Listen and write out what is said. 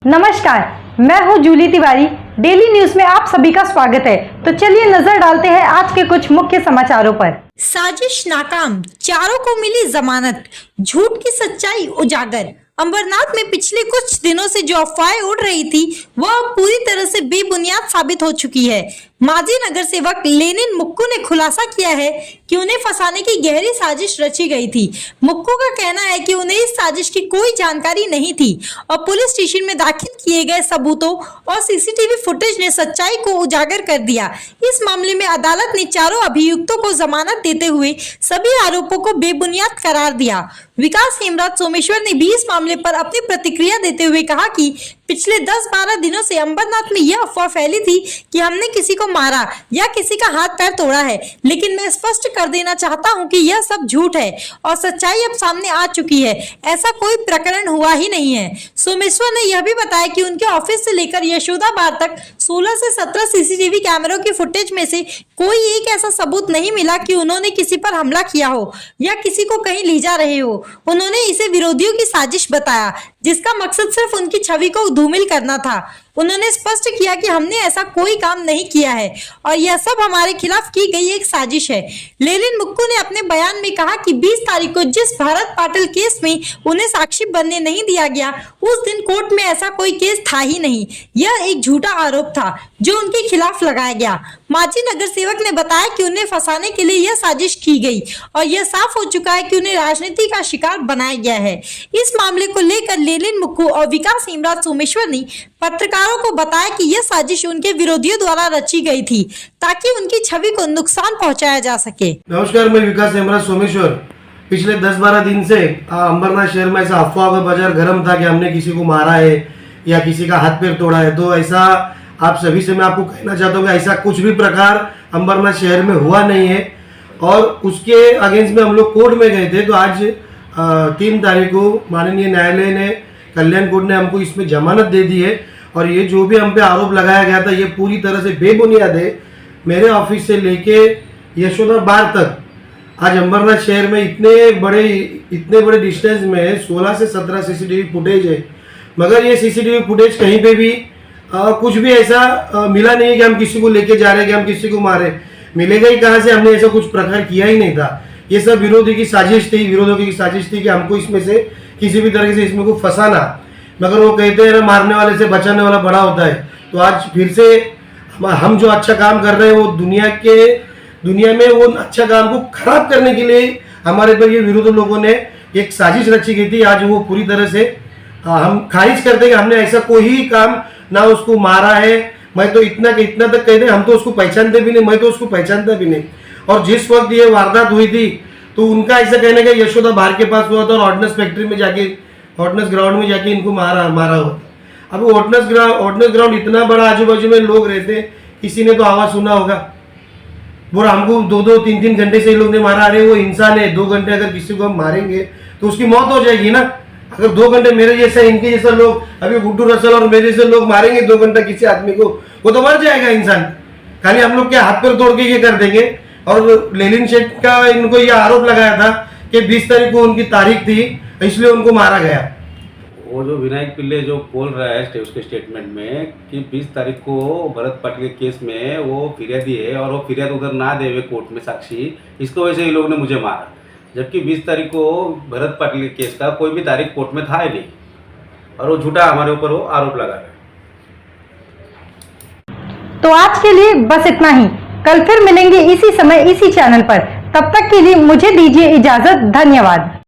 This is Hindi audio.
नमस्कार, मैं हूं जूली तिवारी। डेली न्यूज में आप सभी का स्वागत है। तो चलिए नजर डालते हैं आज के कुछ मुख्य समाचारों पर। साजिश नाकाम, चारों को मिली जमानत, झूठ की सच्चाई उजागर। अंबरनाथ में पिछले कुछ दिनों से जो अफवाहें उड़ रही थी वह अब पूरी तरह से बेबुनियाद साबित हो चुकी है। माजी नगर सेवक लेनिन मुक्कू ने खुलासा किया है कि उन्हें फंसाने की गहरी साजिश रची गई थी। मुक्कू का कहना है कि उन्हें इस साजिश की कोई जानकारी नहीं थी और पुलिस स्टेशन में दाखिल किए गए सबूतों और सीसीटीवी फुटेज ने सच्चाई को उजागर कर दिया। इस मामले में अदालत ने चारों अभियुक्तों को जमानत देते हुए सभी आरोपों को बेबुनियाद करार दिया। विकास हेमराज सोमेश्वर ने भी इस मामले पर अपनी प्रतिक्रिया देते हुए कहा कि पिछले 10-12 दिनों से अंबरनाथ में यह अफवाह फैली थी कि हमने किसी को मारा या किसी का हाथ पैर तोड़ा है, लेकिन मैं स्पष्ट कर देना चाहता हूं कि यह सब झूठ है और सच्चाई अब सामने आ चुकी है। ऐसा कोई प्रकरण हुआ ही नहीं है। सोमेश्वर ने यह भी बताया कि उनके ऑफिस से लेकर यशोदा बार तक 16 से 17 सीसीटीवी कैमरों की फुटेज में से कोई एक ऐसा सबूत नहीं मिला कि उन्होंने किसी पर हमला किया हो या किसी को कहीं ले जा रहे हो। उन्होंने इसे विरोधियों की साजिश बताया जिसका मकसद सिर्फ उनकी छवि को धूमिल करना था। उन्होंने स्पष्ट किया कि हमने ऐसा कोई काम नहीं किया है और यह सब हमारे खिलाफ की गई एक साजिश है। लेनिन मुक्कू ने अपने बयान में कहा कि 20 तारीख को जिस भारत पाटिल केस में उन्हें साक्षी बनने नहीं दिया गया, उस दिन कोर्ट में ऐसा कोई केस था ही नहीं। यह एक झूठा आरोप था जो उनके खिलाफ लगाया गया। माजी नगर सेवक ने बताया कि उन्हें फंसाने के लिए यह साजिश की गई और यह साफ हो चुका है कि उन्हें राजनीति का शिकार बनाया गया है। इस मामले को लेकर लेनिन मुक्कू और विकास हेमराज सोमेश्वर ने पत्रकारों को बताया कि यह साजिश उनके विरोधियों द्वारा रची गई थी ताकि उनकी छवि को नुकसान पहुंचाया जा सके। नमस्कार, मैं विकास हेमराज सोमेश्वर। पिछले 10-12 दिन से अंबरनाथ शहर में ऐसा अफवाह का बाजार गर्म था कि हमने किसी को मारा है या किसी का हाथ पैर तोड़ा है। तो ऐसा आप सभी से मैं आपको कहना चाहता हूँ कि ऐसा कुछ भी प्रकार अंबरनाथ शहर में हुआ नहीं है और उसके अगेंस्ट में हम लोग कोर्ट में गए थे। तो आज 3 तारीख को माननीय न्यायालय ने, कल्याण कोर्ट ने हमको इसमें जमानत दे दी है और ये जो भी हम पे आरोप लगाया गया था ये पूरी तरह से बेबुनियाद है। मेरे ऑफिस से लेके यशोदा बार तक आज अंबरनाथ शहर में इतने बड़े डिस्टेंस में 16 से 17 सीसीटीवी फुटेज है, मगर ये सीसीटीवी फुटेज कहीं पे भी कुछ भी ऐसा मिला नहीं है कि हम किसी को लेके जा रहे हैं, कि हम किसी को मारे। मिलेगा ही कहाँ से? हमने ऐसा कुछ प्रकार किया ही नहीं था। ये सब विरोधियों की साजिश थी कि हमको इसमें से किसी भी तरीके से इसमें को फंसाना। मगर वो कहते हैं ना, मारने वाले से बचाने वाला बड़ा होता है। तो आज फिर से हम जो अच्छा काम कर रहे हैं वो दुनिया में वो अच्छा काम को खराब करने के लिए हमारे पर ये विरोधी लोगों ने एक साजिश रची गई थी। आज वो पूरी तरह से हम खारिज करते हैं कि हमने ऐसा कोई ही काम ना उसको मारा है। मैं तो इतना तक कहते हैं, हम तो उसको पहचानते भी नहीं, मैं तो उसको पहचानता भी नहीं। और जिस वक्त ये वारदात हुई थी तो उनका ऐसा कहने का यशोदा बार के पास हुआ था और ऑर्डिनेंस फैक्ट्री में जाके, ऑर्डिनेंस ग्राउंड में जाके इनको मारा हुआ था। अब ऑर्डिनेंस ग्राउंड इतना बड़ा, आजू बाजू में लोग रहते हैं, किसी ने तो आवाज सुना होगा। वो हमको 2-2, 3-3 घंटे से ये लोग ने मारा। अरे वो इंसान है, 2 घंटे अगर किसी को हम मारेंगे तो उसकी मौत हो जाएगी ना। अगर 2 घंटे मेरे जैसा, इनके जैसा लोग, अभी गुड्डू रसल और मेरे जैसे लोग मारेंगे 2 घंटा किसी आदमी को, वो तो मर जाएगा इंसान। खाली हम लोग क्या हाथ पैर तोड़ के ये कर देंगे। और लेनिन शेठ का इनको ये आरोप लगाया था कि 20 तारीख को उनकी तारीख थी, इसलिए उनको मारा गया। वो जो विनायक पिल्ले जो बोल रहा है उसके स्टेटमेंट में कि 20 तारीख को भरत पाटिल के केस में वो फिरियादी है और वो फिरियाद उधर ना दे हुए कोर्ट में साक्षी, इसको वजह से ये लोगों ने मुझे मारा। जबकि 20 तारीख को भरत पाटिल के केस का कोई भी तारीख कोर्ट में था ही नहीं और वो झूठा हमारे ऊपर वो आरोप लगा रहे हैं। तो आज के लिए बस इतना ही। कल फिर मिलेंगे इसी समय इसी चैनल पर। तब तक के लिए मुझे दीजिए इजाजत। धन्यवाद।